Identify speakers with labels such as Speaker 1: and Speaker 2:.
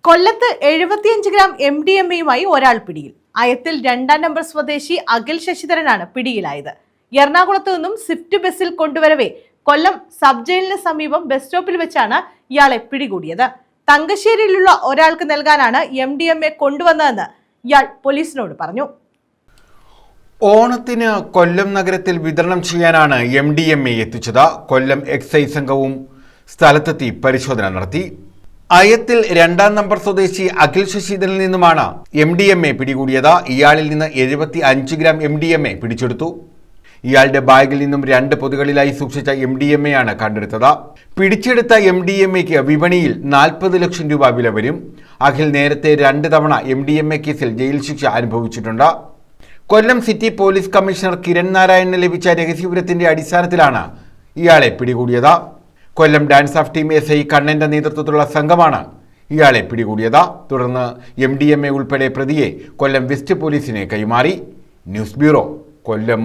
Speaker 1: കൊല്ലത്ത് 75 ഗ്രാം MDMA-യുമായി ഒരാൾ പിടിയിൽ. അയത്തിൽ 2-ാം നമ്പർ സ്വദേശി അഖിൽ ശശിധരനാണ് പിടിയിലായത്. എറണാകുളത്ത് നിന്നും സ്വിഫ്റ്റ് ബസ്സിൽ കൊണ്ടുവരവേ കൊല്ലം സബ് ജയിലിന് സമീപം ബസ് സ്റ്റോപ്പിൽ വെച്ചാണ് ഇയാളെ പിടികൂടിയത്. തങ്കശ്ശേരിയിലുള്ള ഒരാൾക്ക് നൽകാനാണ് MDMA കൊണ്ടുവന്നതെന്ന് ഇയാൾ പോലീസിനോട് പറഞ്ഞു.
Speaker 2: ഓണത്തിന് കൊല്ലം നഗരത്തിൽ വിതരണം ചെയ്യാനാണ് MDMA എത്തിച്ചത്. കൊല്ലം എക്സൈസ് സംഘവും സ്ഥലത്തെത്തി പരിശോധന നടത്തി. അയത്തിൽ 2-ാം നമ്പർ സ്വദേശി അഖിൽ ശശിധരനിൽ നിന്നുമാണ് MDMA പിടികൂടിയത്. ഇയാളിൽ നിന്ന് 75 ഗ്രാം MDMA പിടിച്ചെടുത്തു. ഇയാളുടെ ബാഗിൽ നിന്നും 2 പൊതികളിലായി സൂക്ഷിച്ച MDMA ആണ് കണ്ടെടുത്തത്. പിടിച്ചെടുത്ത MDMA-ക്ക് വിപണിയിൽ 40 ലക്ഷം രൂപ വില വരും. അഖിൽ നേരത്തെ 2 തവണ MDMA കേസിൽ ജയിൽ ശിക്ഷ അനുഭവിച്ചിട്ടുണ്ട്. കൊല്ലം സിറ്റി പോലീസ് കമ്മീഷണർ കിരൺ നാരായണന് ലഭിച്ച രഹസ്യവിവരത്തിന്റെ അടിസ്ഥാനത്തിലാണ് ഇയാളെ പിടികൂടിയത്. കൊല്ലം ഡാൻസ് ഓഫ് ടീം SI കണ്ണന്റെ നേതൃത്വത്തിലുള്ള സംഘമാണ് ഇയാളെ പിടികൂടിയത്. തുടർന്ന് MDMA ഉൾപ്പെടെ പ്രതിയെ കൊല്ലം വെസ്റ്റ് പോലീസിനെ കൈമാറി. ന്യൂസ് ബ്യൂറോ, കൊല്ലം.